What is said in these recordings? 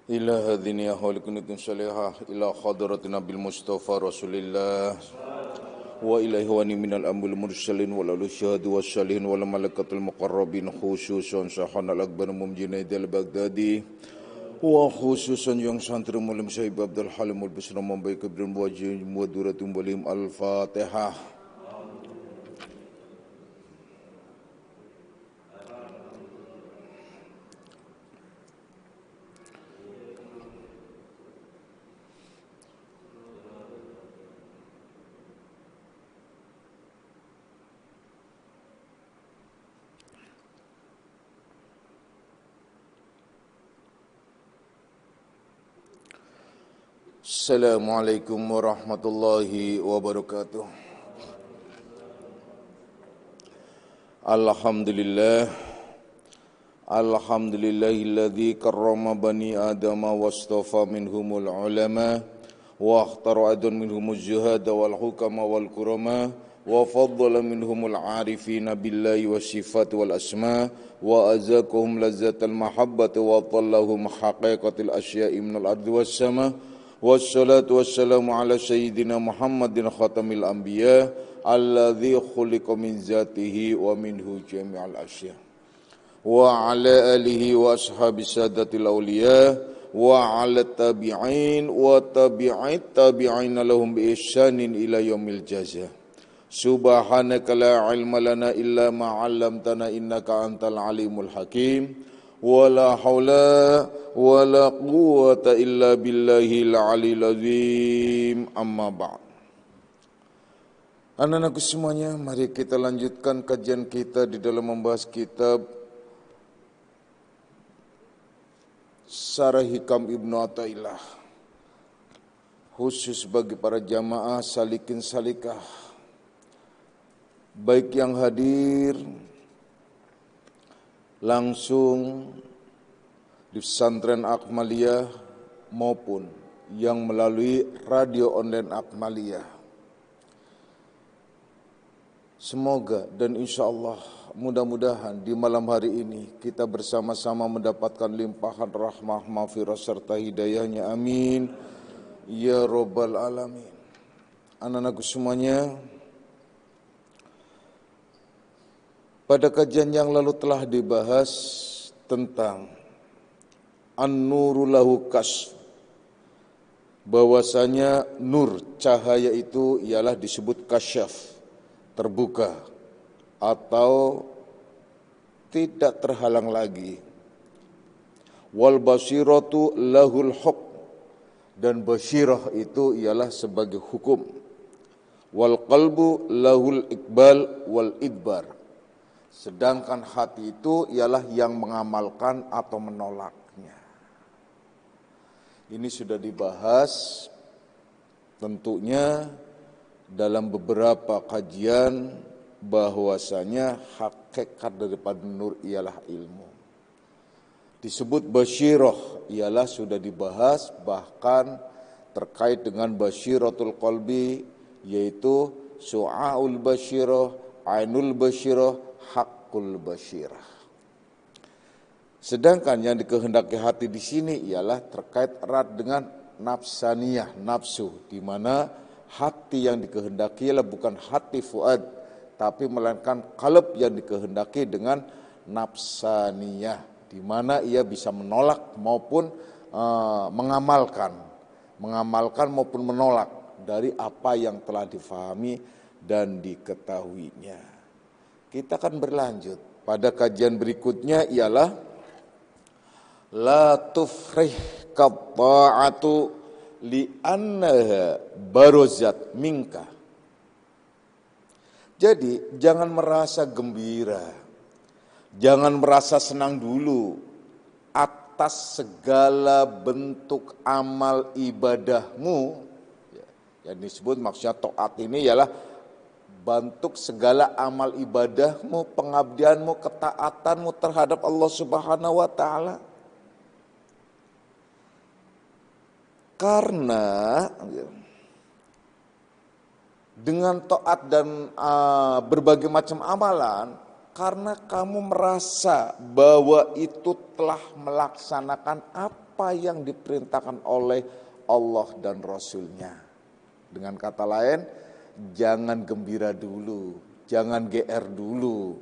إلى هذه أهولكم صالحة إلى حضرة نبي المصطفى رسول الله وإلى إخواني من الأنبياء المرسلين والأولياء والصالحين والملائكة المقربين خصوصا شيخنا الأكبر Junaid al-Baghdadi وخصوصا yang santri mulim Syekh Abdul Halim al-Bisra Mumbai Kabir Muwajjih Muwaduratum Walim Al-Fatihah. Assalamualaikum warahmatullahi wabarakatuh. Alhamdulillahilladzi karrama bani adama wastafa minhumul ulama wa akhtara adun minhumuz zuhada wal hukama wal kurama wa faddala minhumul arifina billahi was sifat wal asma wa azakuhum lazzatal mahabbati wa tallahum haqiqatil asya'i minal ardi was sama. Wassalatu wassalamu ala sayyidina Muhammadin khatamil anbiya alladzi khuliqa min zatihi wa minhu jami'al asya wa ala alihi wa ashabi sadatil awliya wa ala tabi'in wa tabi'it tabi'ina lahum bi ihsanin ila yaumil jaza. Subhanaka la ilma lana illa ma 'allamtana innaka antal alimul hakim. Wala haula wala quwwata illa billahil aliyil azim. Amma ba'd. Anak-anakku semuanya, mari kita lanjutkan kajian kita di dalam membahas kitab Syarah Hikam Ibnu Athaillah, khusus bagi para jamaah salikin salikah, baik yang hadir langsung di pesantren Akmaliyah maupun yang melalui radio online Akmaliyah. Semoga dan insya Allah mudah-mudahan di malam hari ini kita bersama-sama mendapatkan limpahan rahmah, maghfirah serta hidayahnya. Amin ya rabbal alamin. Anak-anakku semuanya, pada kajian yang lalu telah dibahas tentang an-nuru lahu kasf, bahwasanya nur, cahaya itu ialah disebut kasyaf, terbuka atau tidak terhalang lagi. Wal basiratu lahul hukm, dan basirah itu ialah sebagai hukum. Wal qalbu lahul iqbal wal idbar, sedangkan hati itu ialah yang mengamalkan atau menolaknya. Ini sudah dibahas tentunya dalam beberapa kajian, bahwasanya hakikat daripada nur ialah ilmu. Disebut basyirah ialah sudah dibahas, bahkan terkait dengan basyiratul qalbi, yaitu su'aul basyirah, ainul basyirah, hakul basyirah. Sedangkan yang dikehendaki hati di sini ialah terkait erat dengan nafsaniyah, nafsu, di mana hati yang dikehendaki ialah bukan hati fuad, tapi melainkan qalb yang dikehendaki dengan nafsaniyah, di mana ia bisa menolak maupun mengamalkan maupun menolak dari apa yang telah difahami dan diketahuinya. Kita akan berlanjut pada kajian berikutnya ialah la tufrih qatta'atu li'annaha barozat minka. Jadi jangan merasa gembira, jangan merasa senang dulu atas segala bentuk amal ibadahmu. Yang disebut maksudnya taat ini ialah bentuk segala amal ibadahmu, pengabdianmu, ketaatanmu terhadap Allah Subhanahu wa taala. Karena dengan taat dan berbagai macam amalan, karena kamu merasa bahwa itu telah melaksanakan apa apa yang diperintahkan oleh Allah dan Rasul-Nya. Dengan kata lain, jangan gembira dulu, jangan GR dulu.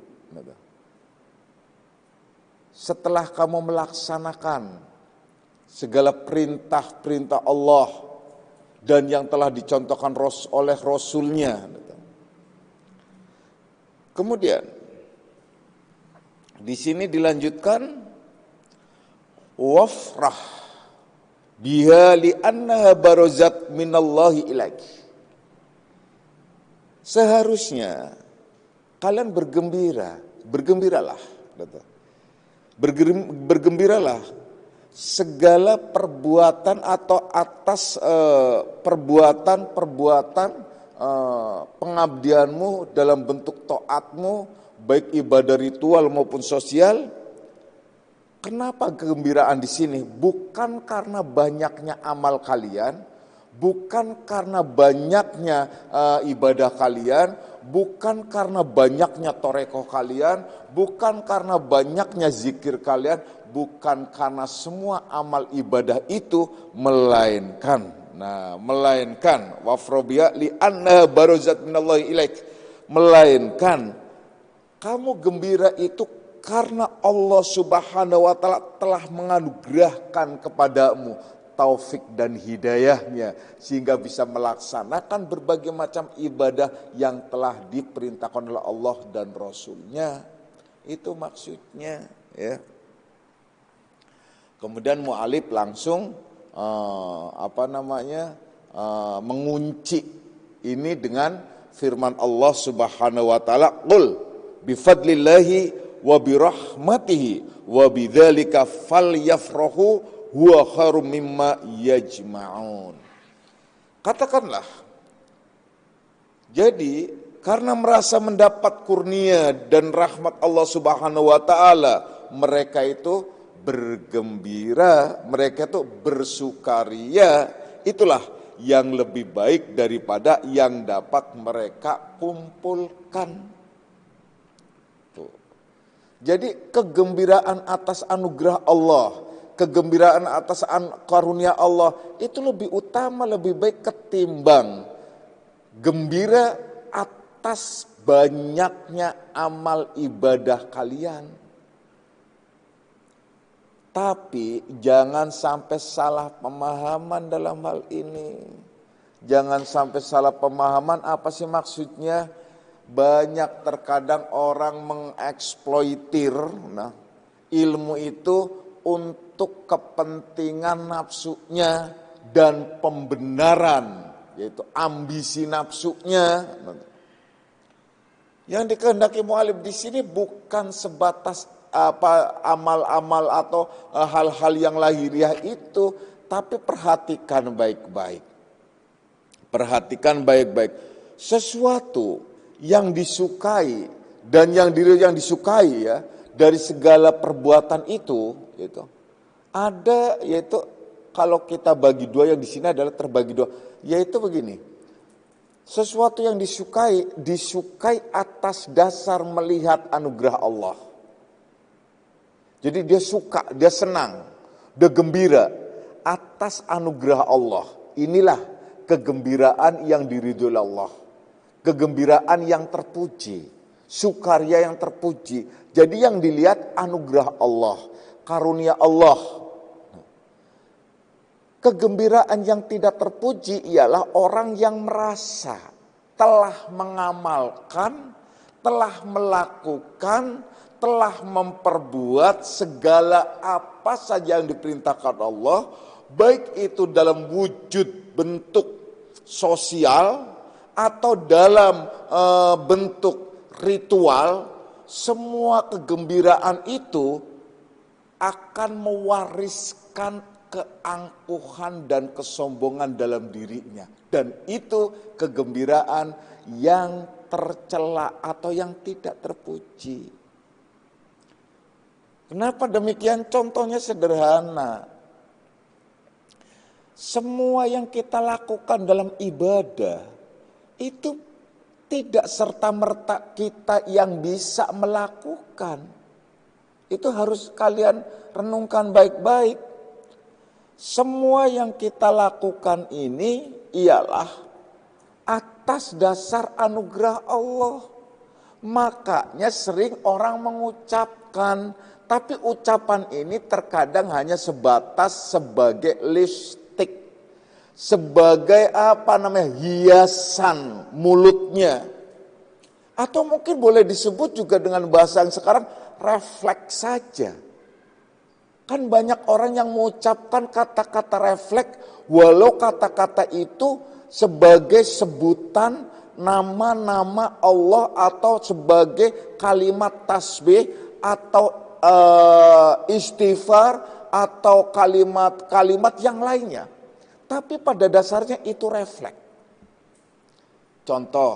Setelah kamu melaksanakan segala perintah-perintah Allah dan yang telah dicontohkan oleh Rasul-Nya. Kemudian di sini dilanjutkan wafrah biha li'annaha barazat minallahi ilaik. Seharusnya kalian bergembiralah. Bergembiralah segala perbuatan atau atas perbuatan pengabdianmu dalam bentuk taatmu, baik ibadah ritual maupun sosial. Kenapa kegembiraan di sini? Bukan karena banyaknya amal kalian, bukan karena banyaknya ibadah kalian, bukan karena banyaknya torekoh kalian, bukan karena banyaknya zikir kalian, bukan karena semua amal ibadah itu, melainkan wafrobia li anna barazat minallahi ilaik, melainkan kamu gembira itu karena Allah Subhanahu wa taala telah menganugerahkan kepadamu taufik dan hidayahnya sehingga bisa melaksanakan berbagai macam ibadah yang telah diperintahkan oleh Allah dan Rasul-Nya. Itu maksudnya, ya. Kemudian mu'alif langsung mengunci ini dengan firman Allah Subhanahu wa taala, qul bifadlillahi wa birahmatihi wa bidzalika falyafrahu huwa khairum mimma yajma'un. Katakanlah, jadi karena merasa mendapat kurnia dan rahmat Allah Subhanahu wa taala, mereka itu bergembira, mereka itu bersukaria, itulah yang lebih baik daripada yang dapat mereka kumpulkan. Jadi kegembiraan atas anugerah Allah, kegembiraan atas karunia Allah itu lebih utama, lebih baik ketimbang gembira atas banyaknya amal ibadah kalian. Tapi jangan sampai salah pemahaman dalam hal ini. Jangan sampai salah pemahaman, apa sih maksudnya? Banyak terkadang orang mengeksploitir ilmu itu untuk kepentingan nafsunya dan pembenaran, yaitu ambisi nafsunya. Yang dikehendaki mu'alif di sini bukan sebatas amal-amal atau hal-hal yang lahiriah itu, tapi perhatikan baik-baik. Perhatikan baik-baik. Sesuatu yang disukai dan yang disukai, ya, dari segala perbuatan itu ada, yaitu kalau kita bagi dua, yang di sini adalah terbagi dua, yaitu begini. Sesuatu yang disukai atas dasar melihat anugerah Allah. Jadi dia suka, dia senang, dia gembira atas anugerah Allah. Inilah kegembiraan yang diridhoi oleh Allah. Kegembiraan yang terpuji, sukaria yang terpuji. Jadi yang dilihat anugerah Allah, karunia Allah. Kegembiraan yang tidak terpuji ialah orang yang merasa telah mengamalkan, telah melakukan, telah memperbuat segala apa saja yang diperintahkan Allah, baik itu dalam wujud bentuk sosial atau dalam bentuk ritual. Semua kegembiraan itu akan mewariskan keangkuhan dan kesombongan dalam dirinya. Dan itu kegembiraan yang tercela atau yang tidak terpuji. Kenapa demikian? Contohnya sederhana. Semua yang kita lakukan dalam ibadah itu tidak serta-merta kita yang bisa melakukan. Itu harus kalian renungkan baik-baik. Semua yang kita lakukan ini ialah atas dasar anugerah Allah. Makanya sering orang mengucapkan, tapi ucapan ini terkadang hanya sebatas sebagai lipstik, sebagai hiasan mulutnya. Atau mungkin boleh disebut juga dengan bahasa yang sekarang refleks saja. Kan banyak orang yang mengucapkan kata-kata refleks, walau kata-kata itu sebagai sebutan nama-nama Allah atau sebagai kalimat tasbih atau istighfar atau kalimat-kalimat yang lainnya. Tapi pada dasarnya itu refleks. Contoh,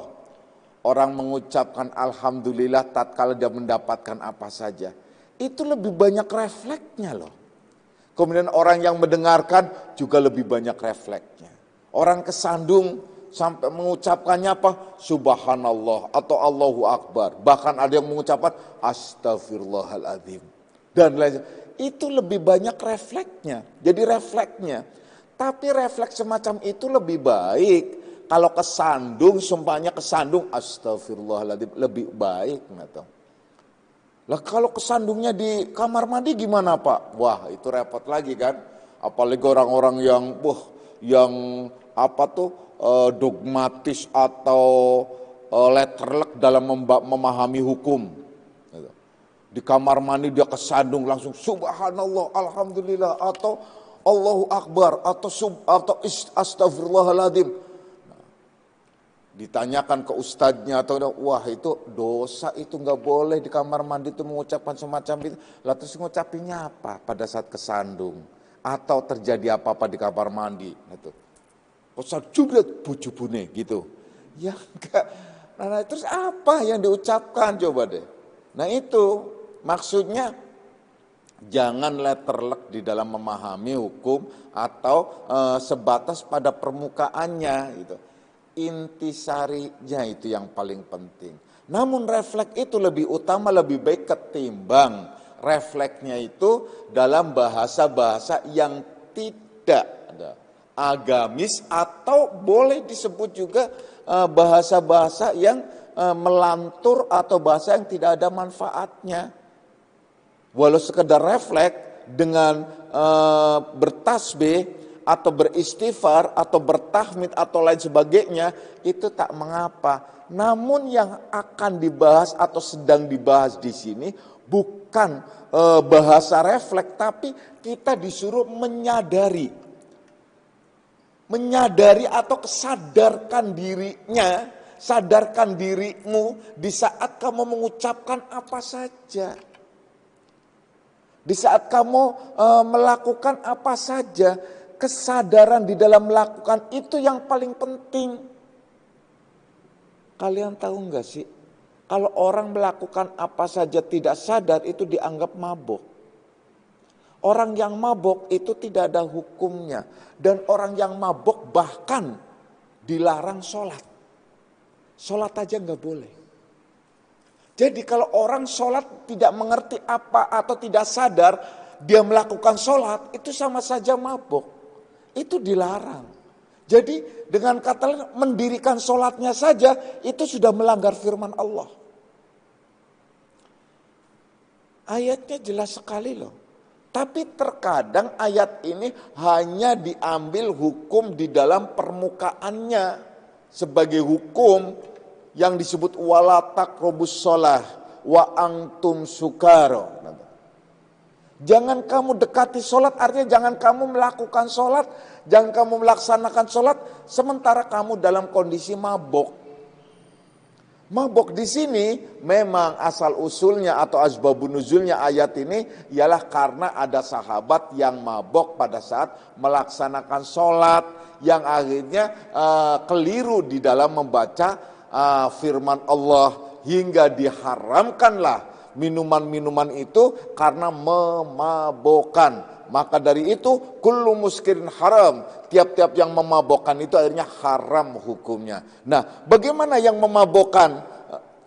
orang mengucapkan alhamdulillah tatkala dia mendapatkan apa saja. Itu lebih banyak refleksnya loh. Kemudian orang yang mendengarkan juga lebih banyak refleksnya. Orang kesandung sampai mengucapkannya apa? Subhanallah atau Allahu Akbar. Bahkan ada yang mengucapkan Astaghfirullahaladzim. Dan lain. Itu lebih banyak refleksnya. Jadi refleksnya. Tapi refleks semacam itu lebih baik. Kalau kesandung, sumpahnya kesandung Astaghfirullahaladzim. Lebih baik. Lah kalau kesandungnya di kamar mandi gimana Pak? Wah itu repot lagi kan. Apalagi orang-orang yang dogmatis atau letterlek dalam memahami hukum. Di kamar mandi dia kesandung langsung subhanallah, alhamdulillah atau Allahu Akbar atau astagfirullahaladzim. Ditanyakan ke ustadznya atau wah itu dosa, itu nggak boleh di kamar mandi itu mengucapkan semacam itu. Lalu terus ngucapinnya apa pada saat kesandung atau terjadi apa-apa di kamar mandi gitu. Pesat jubret bujubune gitu. Ya enggak. Nah, terus apa yang diucapkan coba deh. Nah itu maksudnya jangan letterlek di dalam memahami hukum atau sebatas pada permukaannya gitu. Intisarinya itu yang paling penting. Namun refleks itu lebih utama, lebih baik ketimbang refleksnya itu dalam bahasa-bahasa yang tidak agamis atau boleh disebut juga bahasa-bahasa yang melantur atau bahasa yang tidak ada manfaatnya. Walau sekedar refleks dengan bertasbih atau beristighfar atau bertahmid atau lain sebagainya itu tak mengapa. Namun yang akan dibahas atau sedang dibahas di sini bukan bahasa refleks, tapi kita disuruh menyadari atau sadarkan dirinya, sadarkan dirimu di saat kamu mengucapkan apa saja. Di saat kamu melakukan apa saja. Kesadaran di dalam melakukan itu yang paling penting. Kalian tahu enggak sih? Kalau orang melakukan apa saja tidak sadar itu dianggap mabuk. Orang yang mabuk itu tidak ada hukumnya. Dan orang yang mabuk bahkan dilarang sholat. Sholat aja enggak boleh. Jadi kalau orang sholat tidak mengerti apa atau tidak sadar, dia melakukan sholat itu sama saja mabuk. Itu dilarang. Jadi dengan kata lain mendirikan sholatnya saja itu sudah melanggar firman Allah. Ayatnya jelas sekali loh. Tapi terkadang ayat ini hanya diambil hukum di dalam permukaannya. Sebagai hukum yang disebut wala taqrabus shalah wa antum sukara. Jangan kamu dekati sholat, artinya jangan kamu melakukan sholat, jangan kamu melaksanakan sholat sementara kamu dalam kondisi mabuk. Mabuk di sini memang asal usulnya atau asbabun nuzulnya ayat ini ialah karena ada sahabat yang mabuk pada saat melaksanakan sholat yang akhirnya keliru di dalam membaca firman Allah hingga diharamkanlah minuman-minuman itu karena memabokkan. Maka dari itu kullu muskirin haram. Tiap-tiap yang memabokkan itu akhirnya haram hukumnya. Nah, bagaimana yang memabokkan?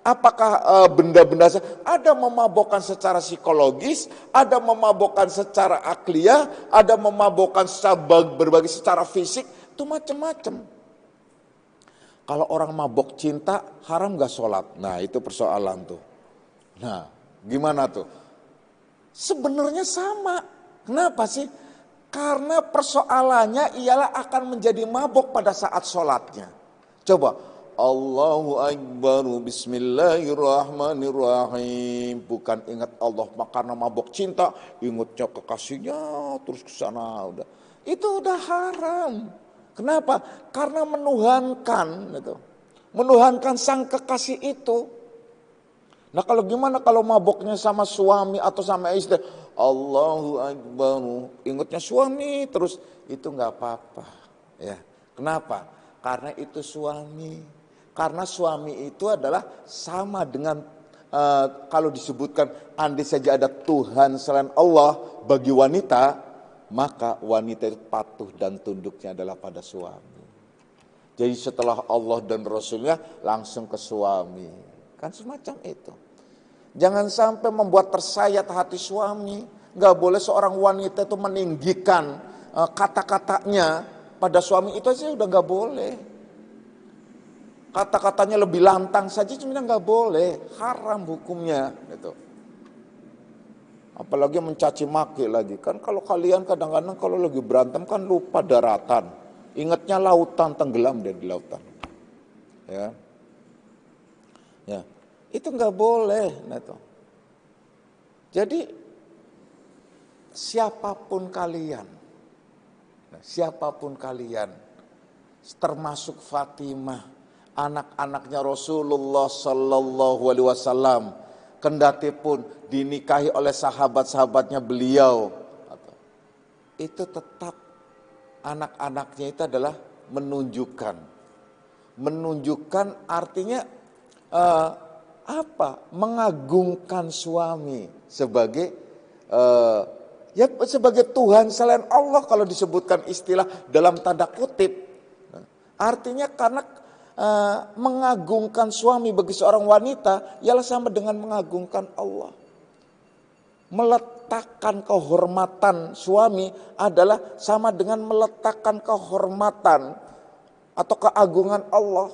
Apakah benda-benda ada memabokkan secara psikologis, ada memabokkan secara akliyah, ada memabokkan secara berbagai secara fisik, itu macam-macam. Kalau orang mabok cinta, haram gak sholat? Nah itu persoalan tuh. Nah gimana tuh? Sebenarnya sama. Kenapa sih? Karena persoalannya ialah akan menjadi mabok pada saat sholatnya. Coba. Allahu Akbar, Bismillahirrahmanirrahim. Bukan ingat Allah karena mabok cinta, ingatnya kekasihnya terus ke sana udah. Itu udah haram. Kenapa? Karena menuhankan itu. Menuhankan sang kekasih itu. Nah kalau gimana kalau maboknya sama suami atau sama istri? Allahu Akbar, ingatnya suami terus, itu nggak apa-apa. Ya, kenapa? Karena itu suami. Karena suami itu adalah sama dengan kalau disebutkan andai saja ada Tuhan selain Allah bagi wanita, maka wanita itu patuh dan tunduknya adalah pada suami. Jadi setelah Allah dan Rasulnya langsung ke suami. Kan semacam itu. Jangan sampai membuat tersayat hati suami. Gak boleh seorang wanita itu meninggikan kata-katanya pada suami, itu aja udah gak boleh. Kata-katanya lebih lantang saja sebenarnya nggak boleh, haram hukumnya gitu. Apalagi mencaci maki lagi. Kan kalau kalian kadang-kadang kalau lagi berantem kan lupa daratan. Ingatnya lautan, tenggelam dia di lautan. Ya. Ya. Itu nggak boleh gitu. Jadi siapapun kalian termasuk Fatimah, anak-anaknya Rasulullah Sallallahu Alaihi Wasallam, kendati pun dinikahi oleh sahabat-sahabatnya beliau, itu tetap anak-anaknya itu adalah menunjukkan artinya mengagungkan suami sebagai sebagai Tuhan selain Allah kalau disebutkan istilah dalam tanda kutip. Artinya karena mengagungkan suami bagi seorang wanita ialah sama dengan mengagungkan Allah. Meletakkan kehormatan suami adalah sama dengan meletakkan kehormatan atau keagungan Allah.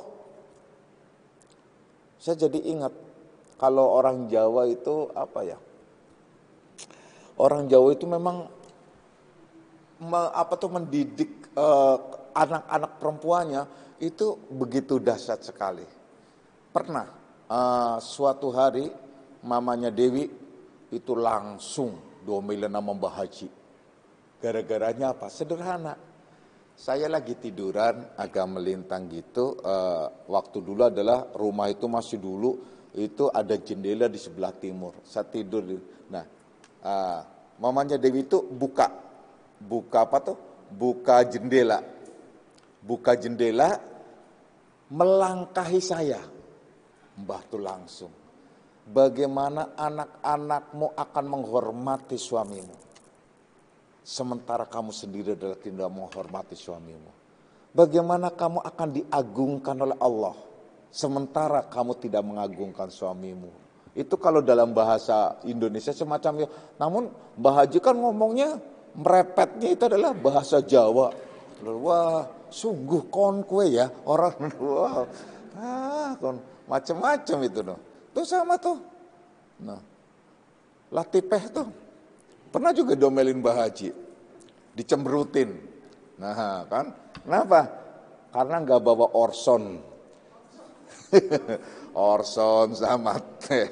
Saya jadi ingat kalau orang Jawa itu orang Jawa itu memang mendidik anak-anak perempuannya itu begitu dahsyat sekali. Pernah suatu hari mamanya Dewi itu langsung domelin sama Mbah Haji. Gara-garanya apa? Sederhana. Saya lagi tiduran agak melintang gitu. Waktu dulu adalah rumah itu masih dulu itu ada jendela di sebelah timur. Saya tidur. Nah, mamanya Dewi itu buka jendela. Buka jendela, melangkahi saya. Mbah tuh langsung. Bagaimana anak-anakmu akan menghormati suamimu, sementara kamu sendiri adalah tidak menghormati suamimu. Bagaimana kamu akan diagungkan oleh Allah, sementara kamu tidak mengagungkan suamimu. Itu kalau dalam bahasa Indonesia semacam itu. Namun Mbah Haji kan ngomongnya, merepetnya itu adalah bahasa Jawa. Wah, sungguh kon kue ya orang. Wah, kon macam-macam itu noh. Tuh sama tuh. Nah, Latifeh tuh pernah juga domelin Mbah Haji, dicemberutin. Nah kan, kenapa? Karena nggak bawa Orson. Orson sama teh,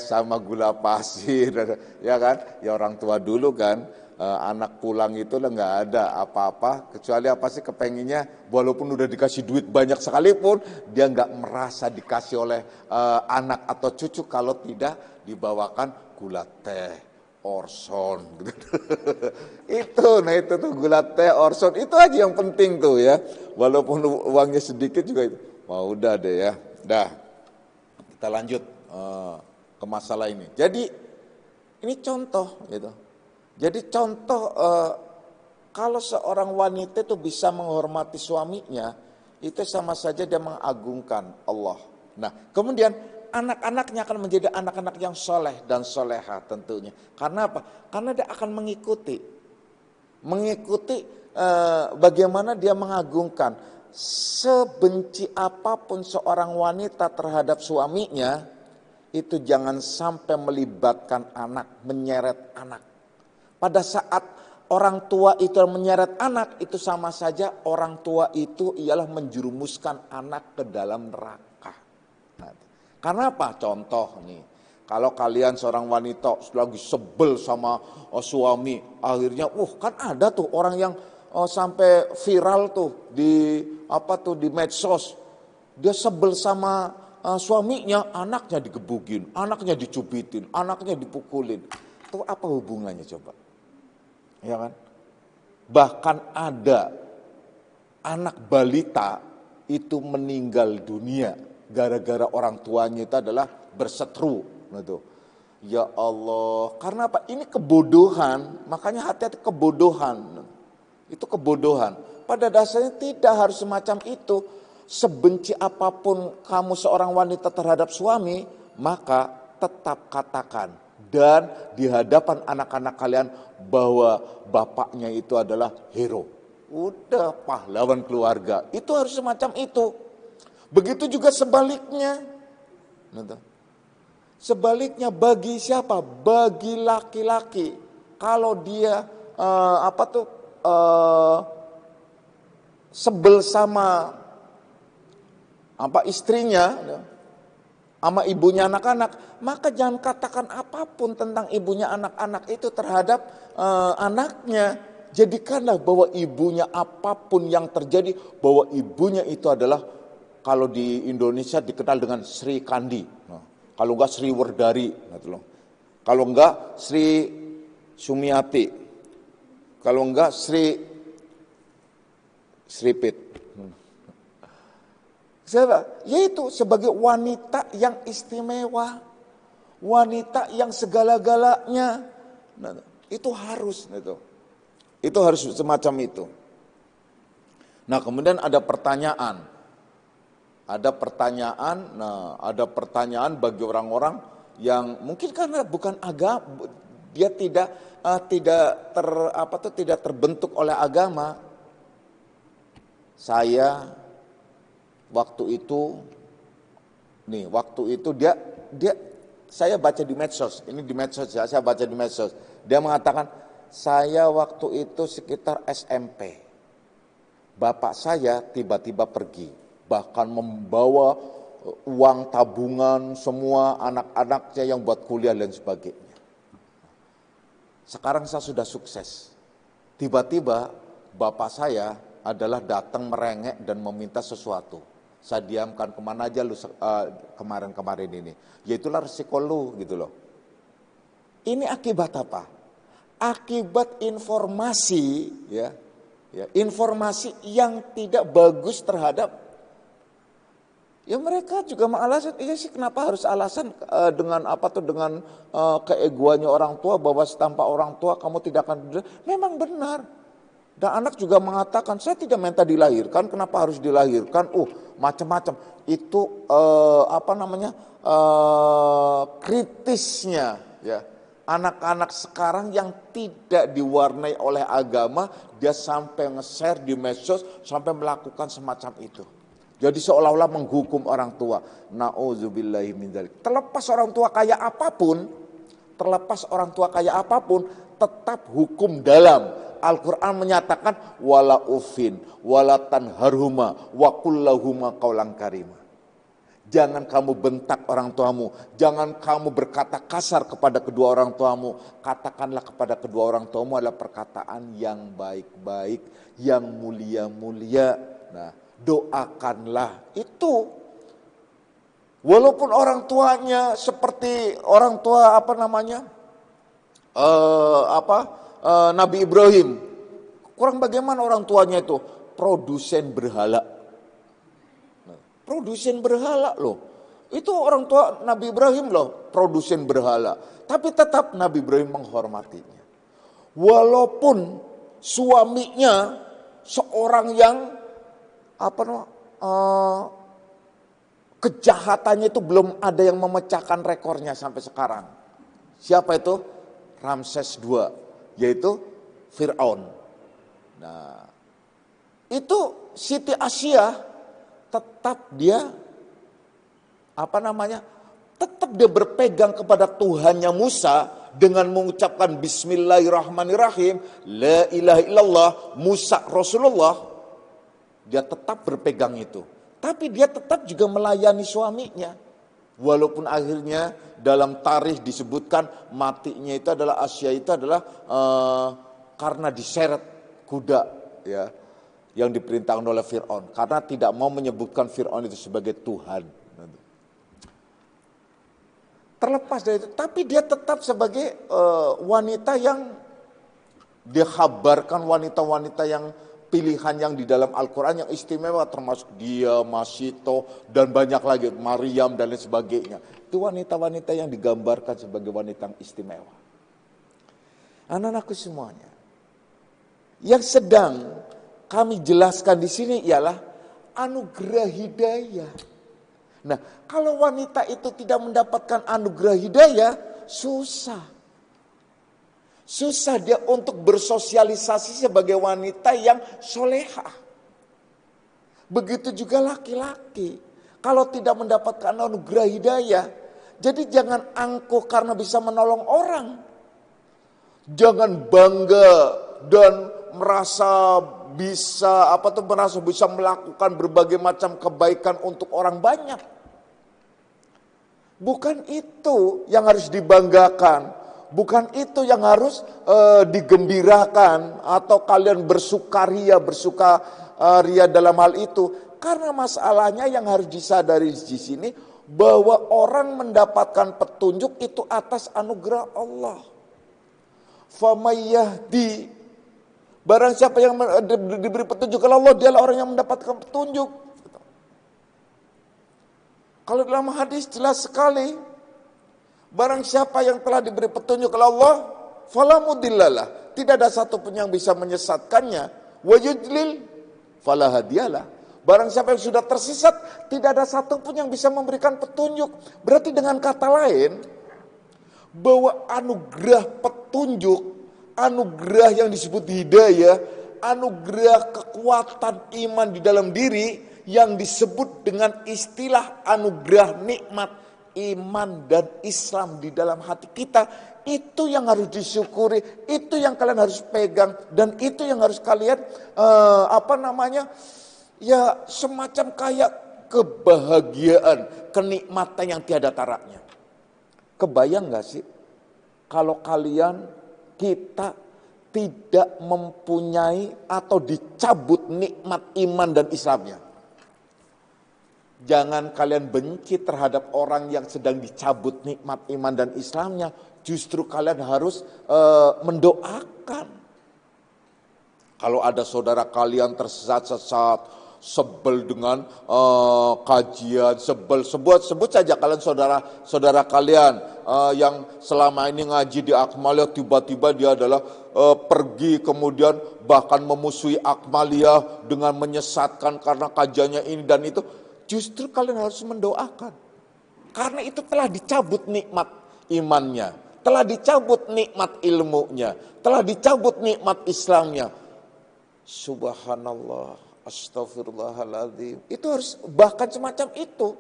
sama gula pasir, ya kan? Ya orang tua dulu kan, anak pulang itu lah nggak ada apa-apa kecuali apa sih kepenginnya, walaupun udah dikasih duit banyak sekalipun dia nggak merasa dikasih oleh anak atau cucu kalau tidak dibawakan gula teh Orson. itu tuh gula teh Orson itu aja yang penting tuh ya, walaupun uangnya sedikit juga itu. Wah udah deh ya. Dah, kita lanjut ke masalah ini. Jadi ini contoh gitu. Jadi contoh kalau seorang wanita itu bisa menghormati suaminya, itu sama saja dia mengagungkan Allah. Nah, kemudian anak-anaknya akan menjadi anak-anak yang soleh dan soleha tentunya. Karena apa? Karena dia akan mengikuti bagaimana dia mengagungkan. Sebenci apapun seorang wanita terhadap suaminya, itu jangan sampai melibatkan anak, menyeret anak. Pada saat orang tua itu menyeret anak, itu sama saja orang tua itu ialah menjerumuskan anak ke dalam neraka. Nah, karena apa? Contoh nih, kalau kalian seorang wanita lagi sebel sama suami, akhirnya, kan ada tuh orang yang sampai viral tuh di medsos, dia sebel sama suaminya, anaknya digebukin, anaknya dicubitin, anaknya dipukulin. Itu apa hubungannya coba? Ya kan? Bahkan ada anak balita itu meninggal dunia gara-gara orang tuanya itu adalah berseteru. Gitu. Ya Allah, karena apa? Ini kebodohan, makanya hati-hati kebodohan. Itu kebodohan. Pada dasarnya tidak harus semacam itu. Sebenci apapun kamu seorang wanita terhadap suami, maka tetap katakan dan di hadapan anak-anak kalian bahwa bapaknya itu adalah hero. Udah pahlawan keluarga. Itu harus semacam itu. Begitu juga sebaliknya. Sebaliknya bagi siapa? Bagi laki-laki. Kalau dia sebel sama istrinya, sama ibunya anak-anak, maka jangan katakan apapun tentang ibunya anak-anak itu terhadap anaknya. Jadikanlah bahwa ibunya apapun yang terjadi, bahwa ibunya itu adalah, kalau di Indonesia dikenal dengan Sri Kandi, kalau enggak Sri Werdari, kalau enggak Sri Sumiati, kalau enggak Sripit. Yaitu sebagai wanita yang istimewa, wanita yang segala-galanya. Itu harus, itu harus semacam itu. Nah, kemudian ada pertanyaan. Ada pertanyaan bagi orang-orang yang mungkin karena bukan agama, dia tidak terbentuk oleh agama. Waktu itu saya baca di medsos, saya baca di medsos. Dia mengatakan, saya waktu itu sekitar SMP. Bapak saya tiba-tiba pergi, bahkan membawa uang tabungan semua anak-anaknya yang buat kuliah dan sebagainya. Sekarang saya sudah sukses. Tiba-tiba bapak saya adalah datang merengek dan meminta sesuatu. Saya diamkan, kemana aja lu kemarin-kemarin ini. Ya itulah resiko lu gitu loh. Ini akibat apa? Akibat informasi informasi yang tidak bagus terhadap, ya mereka juga mengalasan, iya sih kenapa harus alasan dengan keegoannya orang tua bahwa tanpa orang tua kamu tidak akan, memang benar. Dan anak juga mengatakan, saya tidak minta dilahirkan, kenapa harus dilahirkan? Macam-macam. Itu kritisnya ya. Anak-anak sekarang yang tidak diwarnai oleh agama, dia sampai nge-share di medsos, sampai melakukan semacam itu. Jadi seolah-olah menghukum orang tua. Na'udzubillahi min dzalik. Terlepas orang tua kayak apapun, tetap hukum dalam. Al-Quran menyatakan wala ufin, wala tanharhuma, wa kullahuma qaulan karima. Jangan kamu bentak orang tuamu, jangan kamu berkata kasar kepada kedua orang tuamu. Katakanlah kepada kedua orang tuamu adalah perkataan yang baik-baik, yang mulia-mulia. Nah, doakanlah itu. Walaupun orang tuanya seperti orang tua Nabi Ibrahim. Kurang bagaimana orang tuanya itu? Produsen berhala. Produsen berhala loh. Itu orang tua Nabi Ibrahim loh, produsen berhala. Tapi tetap Nabi Ibrahim menghormatinya. Walaupun suaminya seorang yang kejahatannya itu belum ada yang memecahkan rekornya sampai sekarang. Siapa itu? Ramses II, yaitu Fir'aun. Nah, itu Siti Asia tetap dia tetap dia berpegang kepada Tuhannya Musa dengan mengucapkan Bismillahirrahmanirrahim, La ilaha illallah, Musa Rasulullah. Dia tetap berpegang itu. Tapi dia tetap juga melayani suaminya. Walaupun akhirnya dalam tarikh disebutkan matinya itu adalah Asia itu adalah karena diseret kuda, ya, yang diperintahkan oleh Fir'aun. Karena tidak mau menyebutkan Fir'aun itu sebagai Tuhan. Terlepas dari itu, tapi dia tetap sebagai wanita yang dikhabarkan, wanita-wanita yang pilihan yang di dalam Al-Quran yang istimewa, termasuk dia, Masito, dan banyak lagi, Maryam dan lain sebagainya. Itu wanita-wanita yang digambarkan sebagai wanita yang istimewa. Anak-anakku semuanya, yang sedang kami jelaskan di sini ialah anugerah hidayah. Nah, kalau wanita itu tidak mendapatkan anugerah hidayah, susah. Susah dia untuk bersosialisasi sebagai wanita yang solehah. Begitu juga laki-laki. Kalau tidak mendapatkan anugerah hidayah, jadi jangan angkuh karena bisa menolong orang. Jangan bangga dan merasa bisa melakukan berbagai macam kebaikan untuk orang banyak. Bukan itu yang harus dibanggakan. Bukan itu yang harus digembirakan atau kalian bersukaria dalam hal itu. Karena masalahnya yang harus disadari di sini bahwa orang mendapatkan petunjuk itu atas anugerah Allah. Famayyahdi, barang siapa yang diberi petunjuk oleh Allah, dialah orang yang mendapatkan petunjuk. Kalau dalam hadis jelas sekali, barang siapa yang telah diberi petunjuk oleh Allah, fala mudillalah, tidak ada satupun yang bisa menyesatkannya. Wa yudlil fala hadiyalah. Barang siapa yang sudah tersesat, tidak ada satupun yang bisa memberikan petunjuk. Berarti dengan kata lain, bahwa anugerah petunjuk, anugerah yang disebut hidayah, anugerah kekuatan iman di dalam diri, yang disebut dengan istilah anugerah nikmat iman dan Islam di dalam hati kita, itu yang harus disyukuri, itu yang kalian harus pegang, dan itu yang harus kalian ya semacam kayak kebahagiaan, kenikmatan yang tiada taraknya. Kebayang gak sih kalau kita tidak mempunyai atau dicabut nikmat iman dan Islamnya? Jangan kalian benci terhadap orang yang sedang dicabut nikmat iman dan Islamnya. Justru kalian harus mendoakan. Kalau ada saudara kalian tersesat-sesat, sebel dengan kajian, sebut saja kalian saudara kalian yang selama ini ngaji di Akmaliyah, tiba-tiba dia adalah pergi kemudian bahkan memusuhi Akmaliyah dengan menyesatkan karena kajiannya ini dan itu. Justru kalian harus mendoakan. Karena itu telah dicabut nikmat imannya. Telah dicabut nikmat ilmunya. Telah dicabut nikmat Islamnya. Subhanallah. Astaghfirullahaladzim. Itu harus bahkan semacam itu.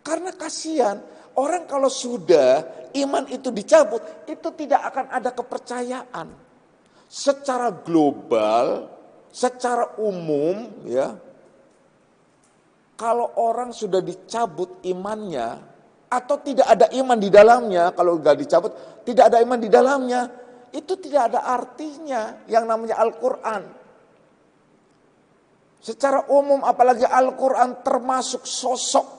Karena kasihan. Orang kalau sudah iman itu dicabut. Itu tidak akan ada kepercayaan. Secara global. Secara umum ya. Kalau orang sudah dicabut imannya, atau tidak ada iman di dalamnya, kalau nggak dicabut, tidak ada iman di dalamnya, itu tidak ada artinya yang namanya Al-Quran. Secara umum, apalagi Al-Quran termasuk sosok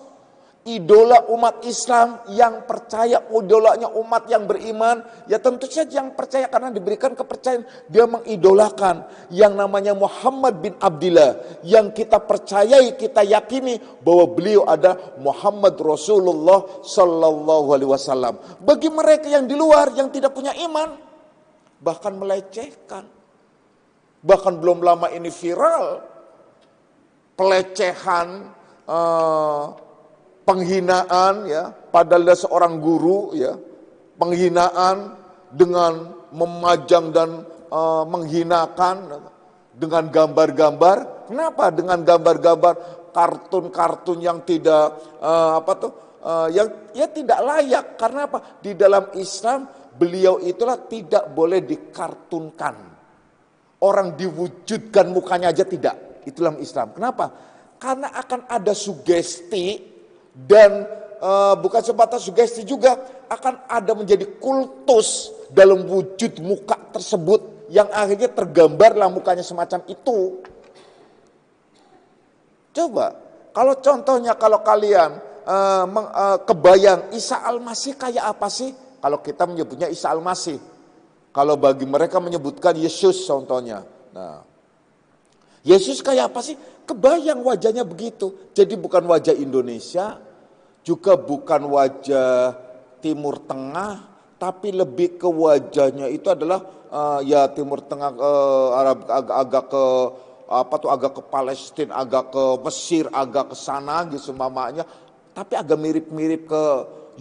idola umat Islam yang percaya, idolanya umat yang beriman, ya tentu saja yang percaya karena diberikan kepercayaan, dia mengidolakan yang namanya Muhammad bin Abdillah, yang kita percayai, kita yakini bahwa beliau ada Muhammad Rasulullah Sallallahu Alaihi Wasallam. Bagi mereka yang di luar, yang tidak punya iman, bahkan melecehkan, bahkan belum lama ini viral pelecehan eh, penghinaan ya, padahal dia seorang guru ya, penghinaan dengan memajang dan menghinakan dengan gambar-gambar. Kenapa? Dengan gambar-gambar kartun-kartun yang tidak yang ya tidak layak. Karena apa? Di dalam Islam beliau itulah tidak boleh dikartunkan. Orang diwujudkan mukanya aja tidak. Itu dalam Islam. Kenapa? Karena akan ada sugesti dan bukan sebatas sugesti juga akan ada menjadi kultus dalam wujud muka tersebut yang akhirnya tergambarlah mukanya semacam itu. Coba, kalau contohnya kalau kalian kebayang Isa Al-Masih kayak apa sih? Kalau kita menyebutnya Isa Al-Masih. Kalau bagi mereka menyebutkan Yesus contohnya. Nah, Yesus kayak apa sih? Kebayang wajahnya begitu. Jadi bukan wajah Indonesia, juga bukan wajah Timur Tengah, tapi lebih ke wajahnya itu adalah ya Timur Tengah, Arab, agak ke agak ke Palestina, agak ke Mesir, agak ke sana gitu mamanya, tapi agak mirip-mirip ke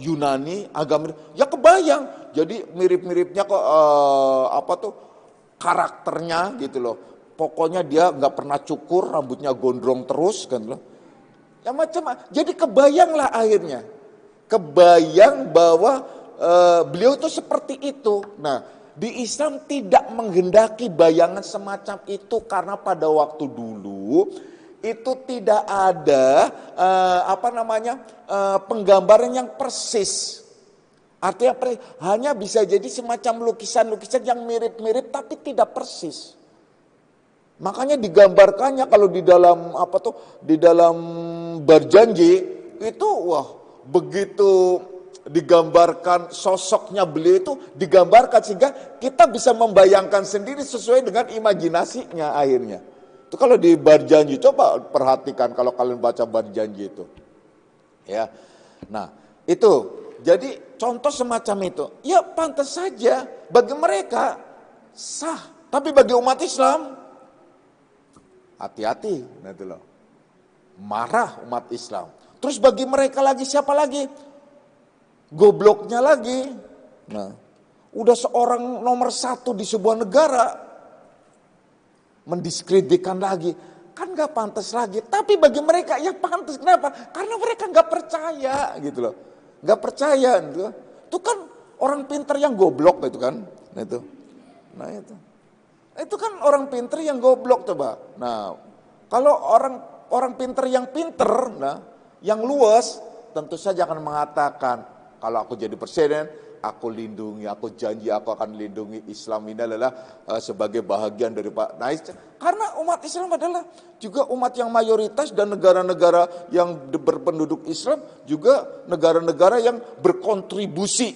Yunani, agak mirip, ya kebayang. Jadi mirip-miripnya ke karakternya gitu loh. Pokoknya dia nggak pernah cukur, rambutnya gondrong terus kan loh. Ya macam, jadi kebayanglah akhirnya. Kebayang bahwa beliau itu seperti itu. Nah, di Islam tidak menghendaki bayangan semacam itu karena pada waktu dulu itu tidak ada penggambaran yang persis. Artinya hanya bisa jadi semacam lukisan-lukisan yang mirip-mirip tapi tidak persis. Makanya digambarkannya kalau di dalam di dalam Berjanji itu begitu digambarkan sosoknya beliau itu digambarkan sehingga kita bisa membayangkan sendiri sesuai dengan imajinasinya akhirnya. Itu kalau di Berjanji, coba perhatikan kalau kalian baca Berjanji itu. Ya. Nah, itu. Jadi contoh semacam itu, ya pantas saja bagi mereka sah, tapi bagi umat Islam hati-hati, nanti loh. Marah umat Islam. Terus bagi mereka lagi siapa lagi? Gobloknya lagi. Nah, udah seorang nomor 1 di sebuah negara mendiskreditkan lagi, kan nggak pantas lagi. Tapi bagi mereka ya pantas. Kenapa? Karena mereka nggak percaya gitu loh, nggak percaya gitu. Itu kan orang pintar yang goblok gitu kan. Nah itu kan orang pintar yang goblok coba. Nah kalau orang pintar yang pintar, nah yang luas tentu saja akan mengatakan, kalau aku jadi presiden, aku lindungi, aku janji aku akan lindungi Islam ini adalah sebagai bahagian dari Pak. Nah, karena umat Islam adalah juga umat yang mayoritas dan negara-negara yang berpenduduk Islam juga negara-negara yang berkontribusi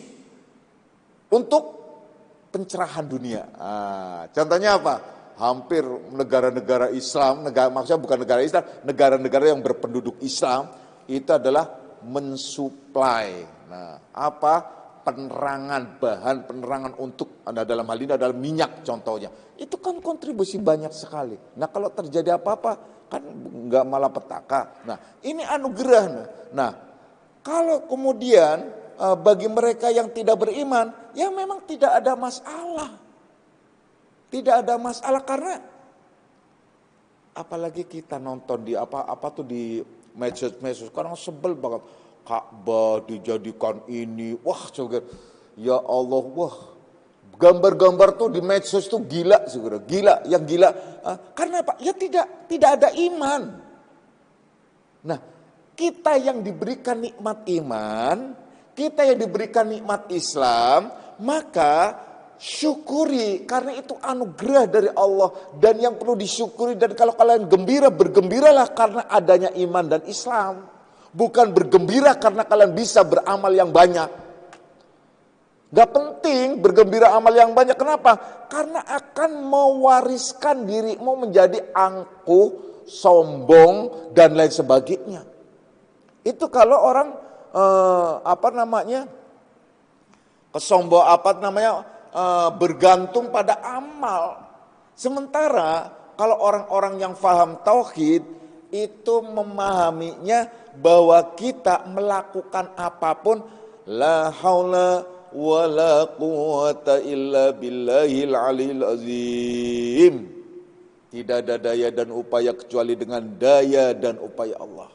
untuk pencerahan dunia. Contohnya apa? Hampir negara-negara Islam, maksudnya bukan negara Islam, negara-negara yang berpenduduk Islam itu adalah mensuplai. Nah, penerangan, bahan penerangan untuk, dalam hal ini adalah minyak contohnya. Itu kan kontribusi banyak sekali. Nah kalau terjadi apa-apa kan nggak malapetaka. Nah ini anugerah. Nah kalau kemudian bagi mereka yang tidak beriman, ya memang tidak ada masalah. Tidak ada masalah karena apalagi kita nonton di di medsos, kadang sebel banget. Ka'bah dijadikan ini, coba, ya Allah, gambar-gambar tuh di medsos tuh gila, segera gila, yang gila. Karena apa? Ya tidak ada iman. Nah, kita yang diberikan nikmat iman, kita yang diberikan nikmat Islam, maka syukuri karena itu anugerah dari Allah dan yang perlu disyukuri. Dan kalau kalian gembira, bergembiralah karena adanya iman dan Islam. Bukan bergembira karena kalian bisa beramal yang banyak. Gak penting bergembira amal yang banyak. Kenapa? Karena akan mewariskan dirimu menjadi angkuh, sombong, dan lain sebagainya. Itu kalau orang bergantung pada amal. Sementara kalau orang-orang yang paham tauhid, itu memahaminya bahwa kita melakukan apapun la haula wala quwata illa billahil aliyil azim. Tidak ada daya dan upaya kecuali dengan daya dan upaya Allah.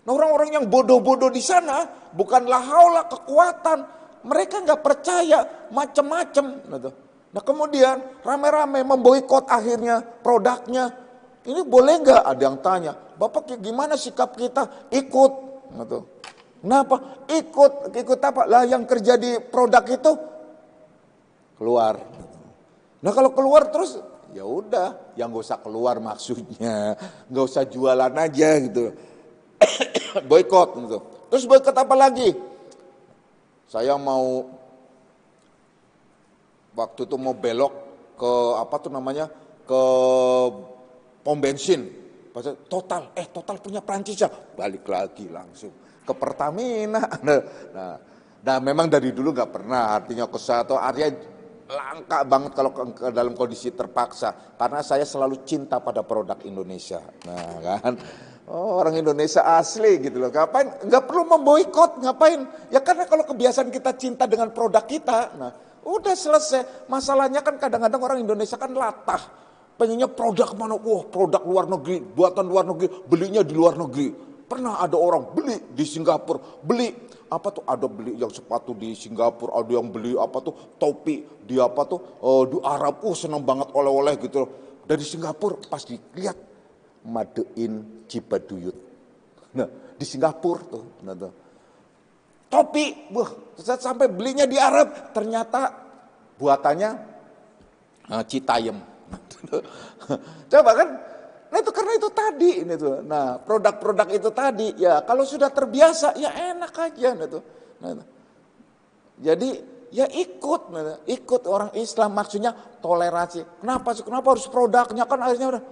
Nah, orang-orang yang bodoh-bodoh di sana bukanlah haula kekuatan, mereka nggak percaya macam-macam. Nah kemudian rame-rame memboikot akhirnya produknya. Ini boleh nggak? Ada yang tanya, Bapak gimana sikap kita? Ikut. Kenapa? Ikut apa? Lah yang kerja di produk itu keluar. Nah kalau keluar terus ya udah, yang nggak usah keluar maksudnya, nggak usah jualan aja gitu. Boikot gitu. Terus boikot apa lagi? Saya mau waktu itu mau belok ke ke pom bensin. Total punya Prancis ya. Balik lagi langsung ke Pertamina. Nah memang dari dulu nggak pernah artinya kesal atau artinya langka banget kalau ke dalam kondisi terpaksa. Karena saya selalu cinta pada produk Indonesia. Nah kan. Oh, orang Indonesia asli gitu loh. Ngapain? Nggak perlu memboikot, ngapain? Ya karena kalau kebiasaan kita cinta dengan produk kita, nah udah selesai. Masalahnya kan kadang-kadang orang Indonesia kan latah. Pengennya produk mana? Wah, produk luar negeri, buatan luar negeri, belinya di luar negeri. Pernah ada orang beli di Singapura, beli ada beli yang sepatu di Singapura, ada yang beli topi di di Arab. Senang banget oleh-oleh gitu loh. Dari Singapura pas dilihat Made in Cibaduyut. Nah, di Singapura tuh. Topi, sampai belinya di Arab, ternyata buatannya Citayam. Coba kan? Nah itu karena itu tadi ini tuh. Nah, produk-produk itu tadi ya kalau sudah terbiasa ya enak aja gitu. Jadi ya ikut orang Islam maksudnya toleransi. Kenapa harus produknya kan akhirnya udah.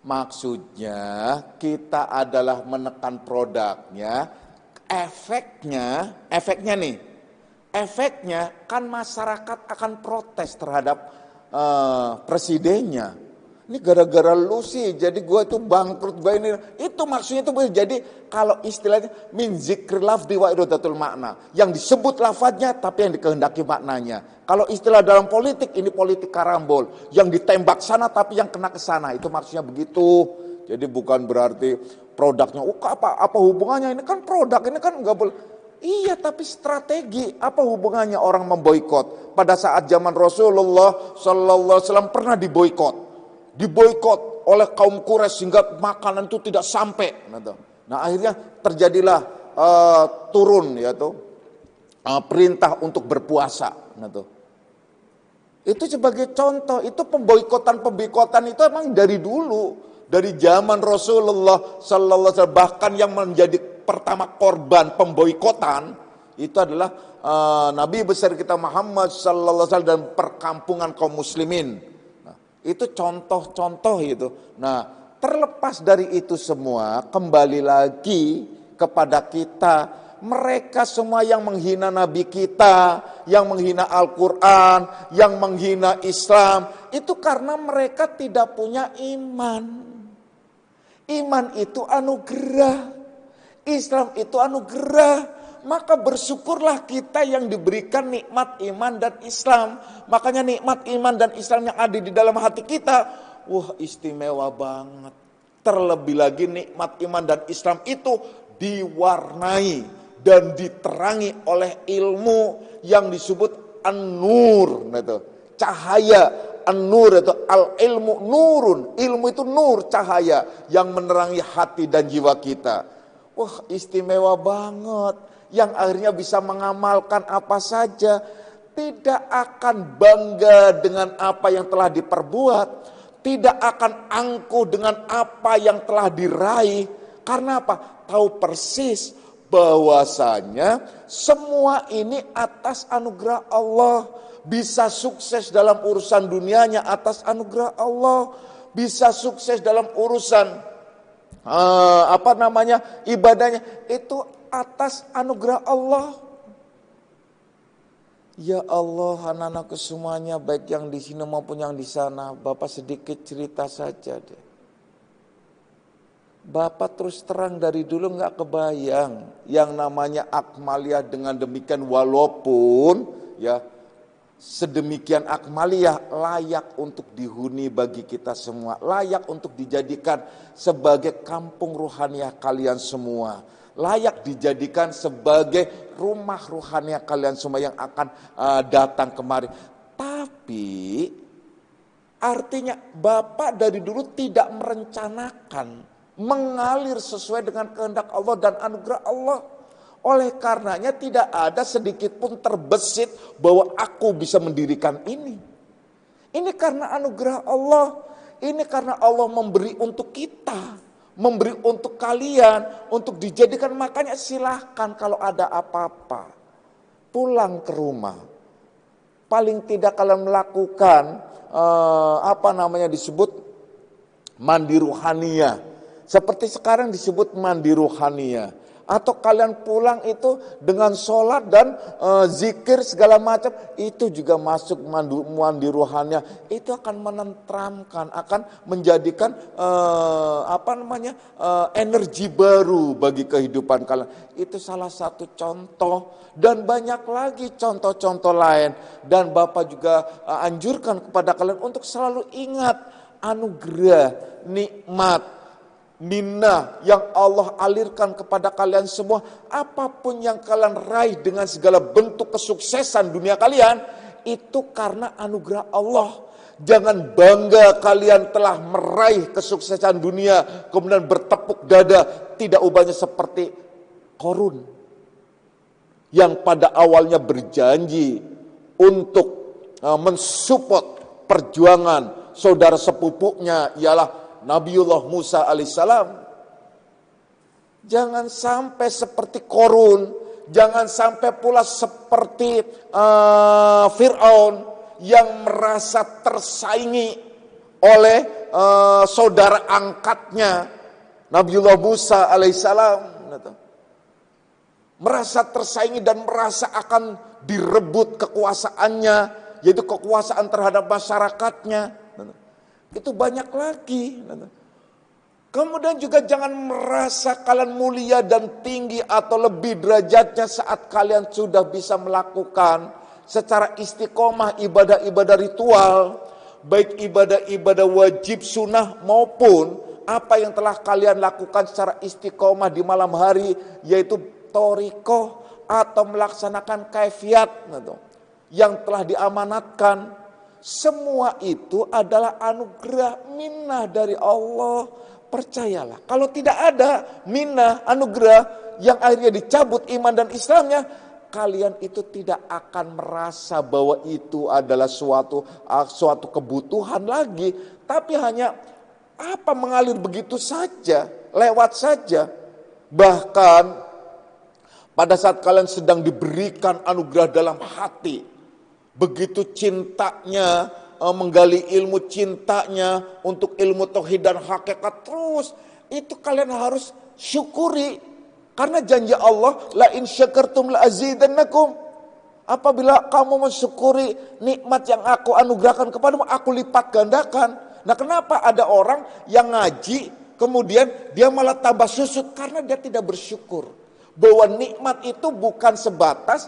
Maksudnya kita adalah menekan produknya, efeknya kan masyarakat akan protes terhadap presidennya. Ini gara-gara lu sih, jadi gue itu bangkrut, gue ini. Itu maksudnya itu jadi kalau istilahnya min zikri lafzi wa iradatul makna. Yang disebut lafadznya tapi yang dikehendaki maknanya. Kalau istilah dalam politik, ini politik karambol. Yang ditembak sana tapi yang kena ke sana. Itu maksudnya begitu. Jadi bukan berarti produknya, apa hubungannya? Ini kan produk, ini kan enggak boleh. Iya, tapi strategi. Apa hubungannya orang memboikot? Pada saat zaman Rasulullah Sallallahu Alaihi Wasallam pernah diboikot oleh kaum Quraisy sehingga makanan itu tidak sampai. Nah akhirnya terjadilah turun perintah untuk berpuasa. Itu sebagai contoh, itu pemboikotan itu emang dari dulu, dari zaman Rasulullah Sallallahu Alaihi Wasallam. Bahkan yang menjadi pertama korban pemboikotan itu adalah Nabi besar kita Muhammad Sallallahu Alaihi Wasallam dan perkampungan kaum muslimin. Itu contoh-contoh itu. Nah, terlepas dari itu semua, kembali lagi kepada kita. Mereka semua yang menghina Nabi kita, yang menghina Al-Quran, yang menghina Islam, itu karena mereka tidak punya iman. Iman itu anugerah. Islam itu anugerah. Maka bersyukurlah kita yang diberikan nikmat iman dan Islam. Makanya nikmat iman dan Islam yang ada di dalam hati kita, wah istimewa banget. Terlebih lagi nikmat iman dan Islam itu diwarnai dan diterangi oleh ilmu yang disebut an-nur, cahaya. An-nur itu al-ilmu nurun, ilmu itu nur, cahaya yang menerangi hati dan jiwa kita. Wah istimewa banget. Yang akhirnya bisa mengamalkan apa saja, tidak akan bangga dengan apa yang telah diperbuat, tidak akan angkuh dengan apa yang telah diraih. Karena apa? Tahu persis bahwasanya semua ini atas anugerah Allah. Bisa sukses dalam urusan dunianya atas anugerah Allah, bisa sukses dalam urusan ibadahnya itu atas anugerah Allah. Ya Allah, anak-anakku semuanya baik yang di sini maupun yang di sana, Bapak sedikit cerita saja deh. Bapak terus terang dari dulu nggak kebayang yang namanya akmaliyah dengan demikian, walaupun ya sedemikian akmaliyah layak untuk dihuni bagi kita semua, layak untuk dijadikan sebagai kampung ruhaniah kalian semua, layak dijadikan sebagai rumah ruhaniah kalian semua yang akan datang kemari. Tapi artinya Bapak dari dulu tidak merencanakan mengalir sesuai dengan kehendak Allah dan anugerah Allah. Oleh karenanya tidak ada sedikit pun terbesit bahwa aku bisa mendirikan ini. Ini karena anugerah Allah. Ini karena Allah memberi untuk kita. Memberi untuk kalian. Untuk dijadikan. Makanya silahkan kalau ada apa-apa. Pulang ke rumah. Paling tidak kalian melakukan disebut mandi ruhania. Seperti sekarang disebut mandi ruhania. Atau kalian pulang itu dengan sholat dan zikir segala macam, itu juga masuk mandi ruhania. Itu akan menenteramkan, akan menjadikan energi baru bagi kehidupan kalian. Itu salah satu contoh dan banyak lagi contoh-contoh lain. Dan Bapak juga anjurkan kepada kalian untuk selalu ingat anugerah, nikmat, minnah yang Allah alirkan kepada kalian semua. Apapun yang kalian raih dengan segala bentuk kesuksesan dunia kalian, itu karena anugerah Allah. Jangan bangga kalian telah meraih kesuksesan dunia kemudian bertepuk dada. Tidak ubahnya seperti Qorun yang pada awalnya berjanji untuk mensupport perjuangan saudara sepupunya ialah Nabiullah Musa alaihissalam. Jangan sampai seperti Qorun, jangan sampai pula seperti Fir'aun yang merasa tersaingi oleh saudara angkatnya Nabiullah Musa alaihissalam. Merasa tersaingi dan merasa akan direbut kekuasaannya, yaitu kekuasaan terhadap masyarakatnya. Itu banyak lagi. Kemudian juga jangan merasa kalian mulia dan tinggi atau lebih derajatnya saat kalian sudah bisa melakukan secara istiqomah ibadah-ibadah ritual, baik ibadah-ibadah wajib sunnah maupun apa yang telah kalian lakukan secara istiqomah di malam hari, yaitu thoriqoh atau melaksanakan kaifiat yang telah diamanatkan. Semua itu adalah anugerah minnah dari Allah. Percayalah, kalau tidak ada minnah, anugerah yang akhirnya dicabut iman dan Islamnya, kalian itu tidak akan merasa bahwa itu adalah suatu kebutuhan lagi. Tapi hanya mengalir begitu saja, lewat saja. Bahkan pada saat kalian sedang diberikan anugerah dalam hati, begitu cintanya, menggali ilmu cintanya untuk ilmu tauhid dan hakikat terus, itu kalian harus syukuri. Karena janji Allah, la in syakartum la azidannakum. Apabila kamu mensyukuri nikmat yang aku anugerahkan kepadamu, aku lipat gandakan. Nah, kenapa ada orang yang ngaji, kemudian dia malah tambah susut? Karena dia tidak bersyukur bahwa nikmat itu bukan sebatas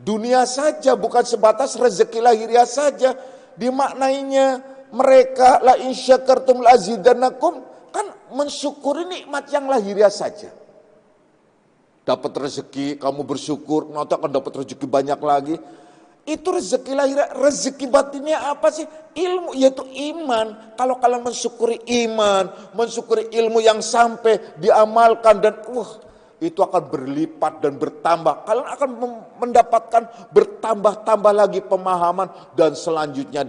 dunia saja, bukan sebatas rezeki lahiriah saja. Dimaknainya mereka la in syakartum la azidannakum, kan mensyukuri nikmat yang lahiriah saja. Dapat rezeki, kamu bersyukur, nanti akan dapat rezeki banyak lagi. Itu rezeki lahiriah. Rezeki batinnya apa sih? Ilmu, yaitu iman. Kalau kalian mensyukuri iman, mensyukuri ilmu yang sampai diamalkan dan itu akan berlipat dan bertambah. Kalian akan mendapatkan bertambah-tambah lagi pemahaman dan selanjutnya.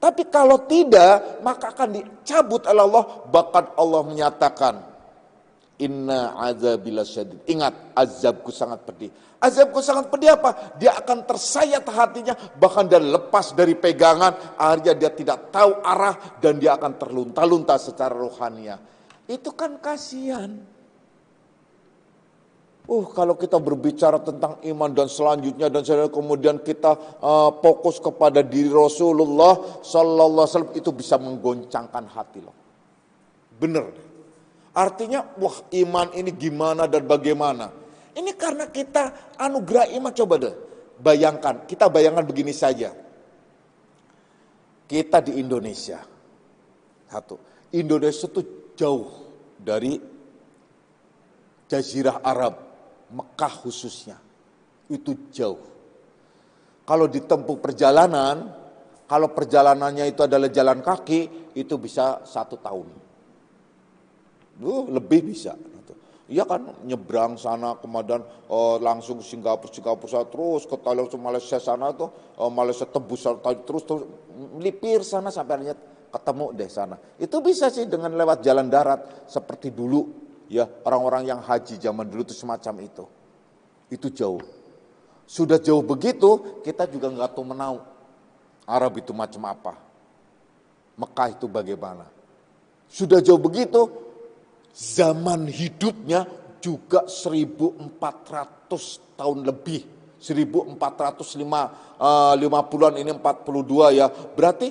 Tapi kalau tidak, maka akan dicabut oleh Allah. Bahkan Allah menyatakan, inna azabila syadid. Ingat, azabku sangat pedih. Azabku sangat pedih apa? Dia akan tersayat hatinya, bahkan dia lepas dari pegangan. Akhirnya dia tidak tahu arah dan dia akan terlunta-lunta secara rohaniah. Itu kan kasihan. Kalau kita berbicara tentang iman dan selanjutnya kemudian kita fokus kepada diri Rasulullah Sallallahu Alaihi Wasallam, itu bisa menggoncangkan hati loh. Bener. Artinya, wah iman ini gimana dan bagaimana. Ini karena kita anugerah iman. Coba deh, bayangkan, kita bayangkan begini saja. Kita di Indonesia. Satu, Indonesia itu jauh dari Jazirah Arab, Mekah khususnya. Itu jauh. Kalau ditempuh perjalanan, kalau perjalanannya itu adalah jalan kaki, itu bisa 1 tahun. Lebih bisa. Iya kan, nyebrang sana, kemudian langsung Singapura terus ke Thailand, Malaysia sana tuh, Malaysia tembus terus melipir sana sampai akhirnya ketemu deh sana. Itu bisa sih dengan lewat jalan darat seperti dulu ya, orang-orang yang haji zaman dulu itu semacam itu. Itu jauh. Sudah jauh begitu, kita juga nggak tahu menau Arab itu macam apa, Mekah itu bagaimana. Sudah jauh begitu, zaman hidupnya juga 1400 tahun lebih. 1450-an ini 42 ya. Berarti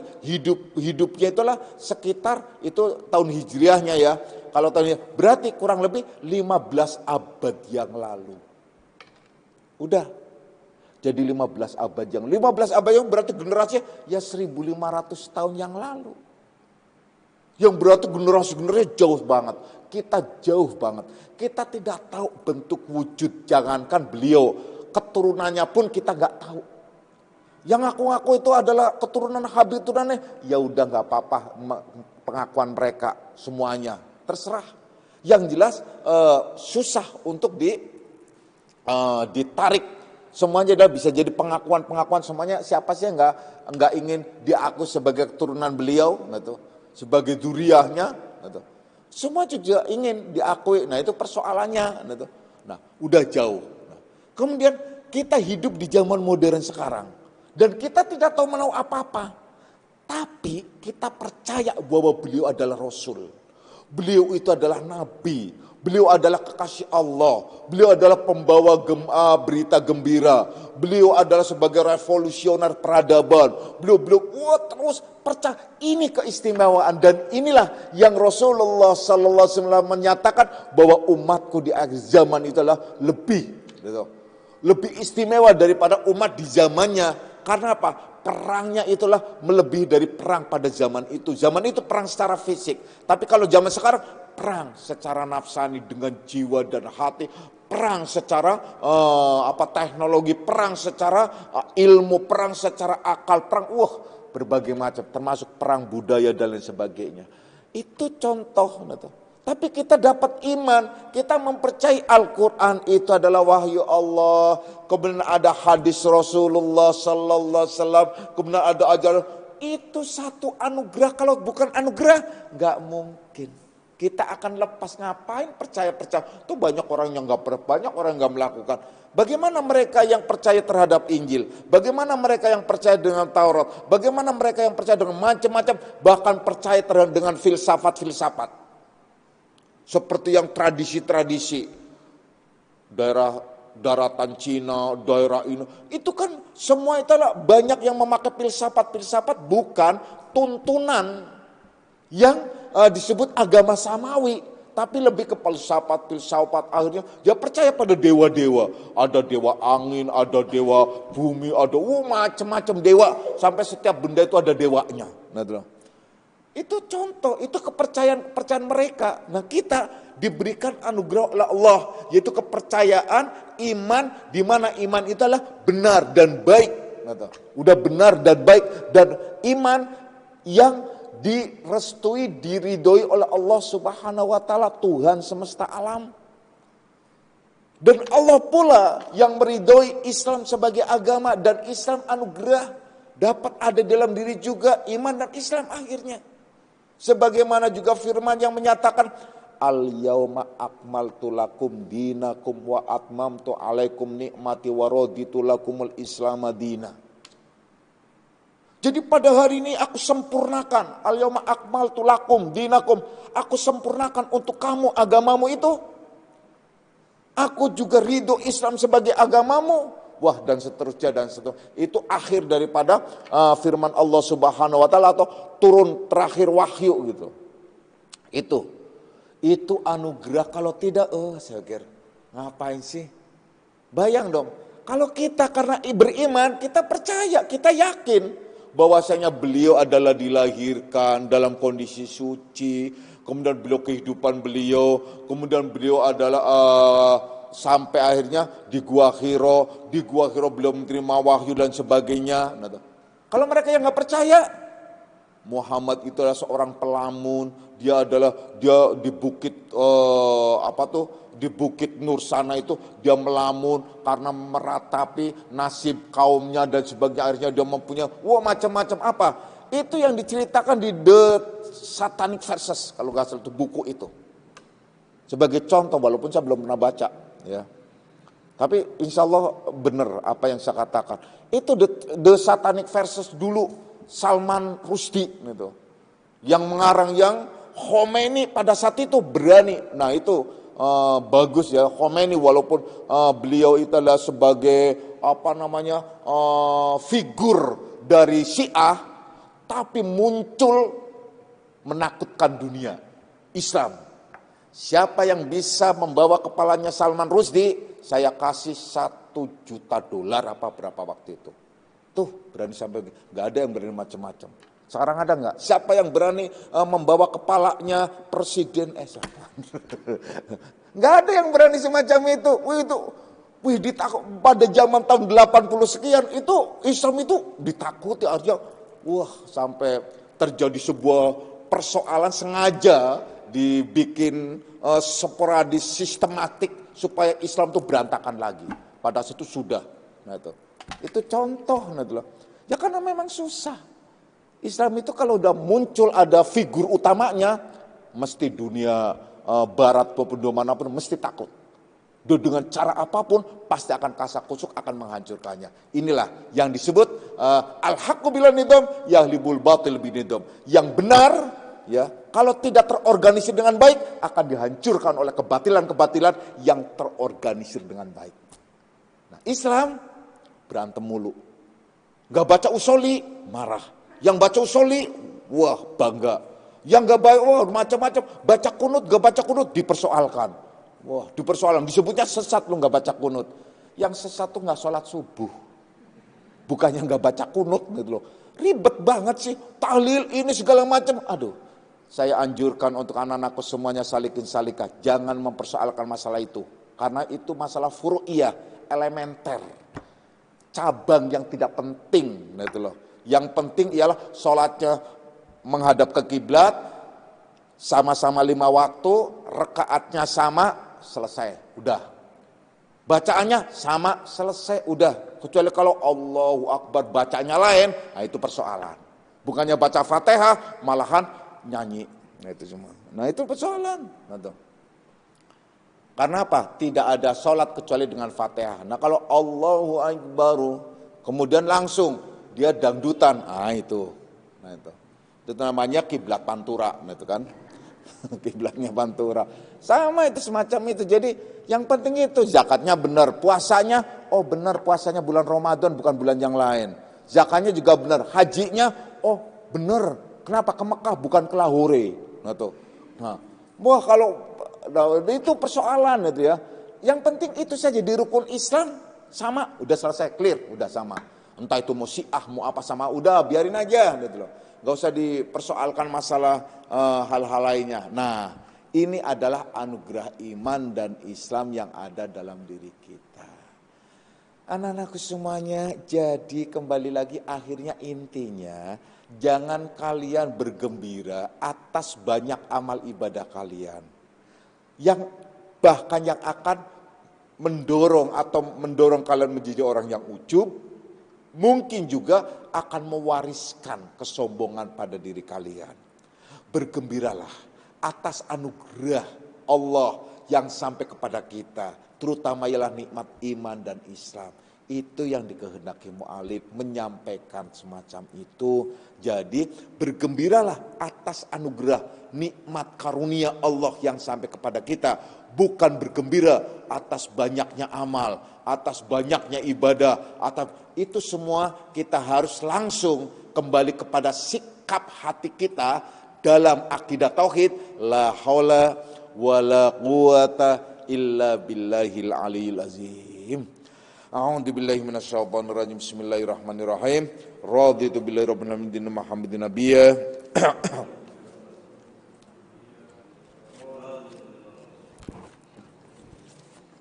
hidupnya itulah sekitar itu tahun hijriahnya ya. Kalau tahun berarti kurang lebih 15 abad yang lalu. Udah. Jadi 15 abad yang berarti generasinya ya 1500 tahun yang lalu. Yang berarti generasi jauh banget. Kita jauh banget. Kita tidak tahu bentuk wujud, jangankan beliau, keturunannya pun kita nggak tahu. Yang ngaku-ngaku itu adalah keturunan Habib turunannya, ya udah nggak apa-apa pengakuan mereka semuanya, terserah. Yang jelas susah untuk ditarik. Semuanya udah bisa jadi pengakuan semuanya. Siapa sih yang nggak ingin diaku sebagai keturunan beliau, gitu, sebagai duriahnya, gitu. Semua juga ingin diakui. Nah itu persoalannya, gitu. Nah udah jauh. Nah, kemudian kita hidup di zaman modern sekarang dan kita tidak tahu menau apa-apa. Tapi kita percaya bahwa beliau adalah Rasul. Beliau itu adalah Nabi. Beliau adalah kekasih Allah. Beliau adalah pembawa berita gembira. Beliau adalah sebagai revolusioner peradaban. Beliau terus percaya ini keistimewaan, dan inilah yang Rasulullah SAW menyatakan bahwa umatku di akhir zaman itu adalah lebih istimewa daripada umat di zamannya. Karena apa? Perangnya itulah melebihi dari perang pada zaman itu. Zaman itu perang secara fisik. Tapi kalau zaman sekarang perang secara nafsani dengan jiwa dan hati. Perang secara teknologi, perang secara ilmu, perang secara akal, perang berbagai macam, termasuk perang budaya dan lain sebagainya. Itu contoh. Tapi kita dapat iman, kita mempercayai Al-Quran itu adalah wahyu Allah. Kemudian ada hadis Rasulullah Sallallahu Alaihi Wasallam, kemudian ada ajaran. Itu satu anugerah. Kalau bukan anugerah, nggak mungkin. Kita akan lepas, ngapain percaya. Tuh banyak orang yang banyak orang yang nggak melakukan. Bagaimana mereka yang percaya terhadap Injil? Bagaimana mereka yang percaya dengan Taurat? Bagaimana mereka yang percaya dengan macam-macam, bahkan percaya terhadap dengan filsafat. Seperti yang tradisi-tradisi daerah daratan Cina, daerah ini, itu kan semua itu banyak yang memakai filsafat bukan tuntunan yang disebut agama samawi, tapi lebih ke filsafat akhirnya dia percaya pada dewa-dewa. Ada dewa angin, ada dewa bumi, ada macam-macam dewa, sampai setiap benda itu ada dewanya. Itu contoh, itu kepercayaan mereka. Nah kita diberikan anugerah oleh Allah, yaitu kepercayaan iman, di mana iman itu adalah benar dan baik. Udah benar dan baik, dan iman yang direstui, diridhoi oleh Allah Subhanahu wa Ta'ala, Tuhan semesta alam. Dan Allah pula yang meridhoi Islam sebagai agama, dan Islam anugerah dapat ada dalam diri juga iman dan Islam akhirnya. Sebagaimana juga firman yang menyatakan al-yauma akmaltu lakum dinakum wa atmamtu alaikum nikmati wa raditu lakumul islam madina. Jadi pada hari ini aku sempurnakan al-yauma akmaltu lakum dinakum, aku sempurnakan untuk kamu agamamu itu. Aku juga ridho Islam sebagai agamamu. Dan seterusnya. Itu akhir daripada firman Allah Subhanahu wa Ta'ala, atau turun terakhir wahyu gitu. Itu anugerah, kalau tidak, saya kira, ngapain sih? Bayang dong, kalau kita karena beriman, kita percaya, kita yakin bahwasanya beliau adalah dilahirkan dalam kondisi suci, kemudian beliau kehidupan beliau, kemudian beliau adalah sampai akhirnya di Gua Hiro beliau menerima wahyu dan sebagainya. Kalau mereka yang nggak percaya, Muhammad itu adalah seorang pelamun, dia di bukit di Bukit Nur sana itu dia melamun karena meratapi nasib kaumnya dan sebagainya, akhirnya dia mempunyai macam-macam apa. Itu yang diceritakan di The Satanic Verses, kalau nggak salah itu buku itu. Sebagai contoh, walaupun saya belum pernah baca, ya. Tapi insya Allah benar apa yang saya katakan. Itu The Satanic Verses dulu Salman Rushdie gitu, yang mengarang, yang Khomeini pada saat itu berani. Nah itu bagus ya, Khomeini walaupun beliau itu adalah sebagai figur dari Syiah, tapi muncul menakutkan dunia Islam. Siapa yang bisa membawa kepalanya Salman Rushdie, saya kasih $1 juta apa berapa waktu itu. Tuh berani sampai, nggak ada yang berani macam-macam. Sekarang ada nggak? Siapa yang berani membawa kepalanya presiden? Nggak ada yang berani semacam itu. Ditakut pada zaman tahun 80 sekian itu Islam itu ditakuti, artinya sampai terjadi sebuah persoalan sengaja dibikin sporadis sistematik supaya Islam itu berantakan lagi. Pada saat itu sudah. Nah itu contoh, ya karena memang susah. Islam itu kalau udah muncul ada figur utamanya, mesti dunia barat maupun dunia manapun mesti takut. Dengan cara apapun pasti akan kasak kusuk, akan menghancurkannya. Inilah yang disebut al-haqqu bila nidam yahlibul batil binidam. Yang benar, ya, kalau tidak terorganisir dengan baik akan dihancurkan oleh kebatilan-kebatilan yang terorganisir dengan baik. Nah, Islam berantem mulu. Gak baca usoli, marah. Yang baca usoli, bangga. Yang gak baca, macam-macam. Baca kunut, gak baca kunut, dipersoalkan. Dipersoalkan. Disebutnya sesat, lu gak baca kunut. Yang sesat tuh gak sholat subuh. Bukannya gak baca kunut gitu loh. Ribet banget sih. Tahlil ini segala macam. Aduh. Saya anjurkan untuk anak-anakku semuanya salikin salikah. Jangan mempersoalkan masalah itu. Karena itu masalah furu'iyah, elementer. Cabang yang tidak penting, gitu loh. Yang penting ialah sholatnya menghadap ke kiblat, sama-sama 5 waktu, rakaatnya sama, selesai, udah. Bacaannya sama, selesai, udah. Kecuali kalau Allahu Akbar bacanya lain, nah itu persoalan. Bukannya baca Fatihah, malahan nyanyi. Nah itu semua. Nah itu persoalan. Karena apa? Tidak ada sholat kecuali dengan Fatihah. Nah kalau Allahu Akbaru, kemudian langsung dia dangdutan, itu. Nah itu namanya kiblat pantura, nah itu kan. Kiblatnya pantura. Sama itu semacam itu. Jadi yang penting itu zakatnya benar, puasanya benar, puasanya bulan Ramadan bukan bulan yang lain. Zakatnya juga benar, hajinya benar. Kenapa ke Mekah bukan ke Lahore? Nah tuh. Kalau itu persoalan itu ya. Yang penting itu saja, di rukun Islam sama, udah selesai, clear, udah sama. Entah itu mau Syiah, mau apa sama, udah biarin aja gitu loh. Gak usah dipersoalkan masalah hal-hal lainnya. Nah, ini adalah anugerah iman dan Islam yang ada dalam diri kita. Anak-anakku semuanya, jadi kembali lagi akhirnya intinya, jangan kalian bergembira atas banyak amal ibadah kalian. Yang bahkan yang akan mendorong kalian menjadi orang yang ujub, mungkin juga akan mewariskan kesombongan pada diri kalian. Bergembiralah atas anugerah Allah yang sampai kepada kita, terutama ialah nikmat iman dan Islam. Itu yang dikehendaki mu'alif, menyampaikan semacam itu. Jadi bergembiralah atas anugerah nikmat karunia Allah yang sampai kepada kita. Bukan bergembira atas banyaknya amal, atas banyaknya ibadah. Itu semua kita harus langsung kembali kepada sikap hati kita dalam akidah tauhid. La haula wala quwata illa billahil aliyil azim. A'udzu billahi minasyaitonir rajim. Bismillahirrahmanirrahim. Raditu billahi rabbil alamin Muhammadin nabiyya.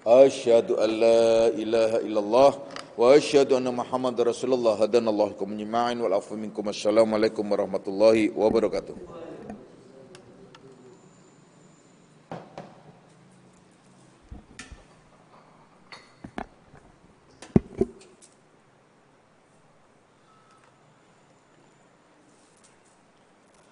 Asyhadu an la ilaha illallah wa asyhadu anna Muhammadar Rasulullah. Hadanallahu kum jami'an wal afu minkum. Assalamualaikum warahmatullahi wabarakatuh.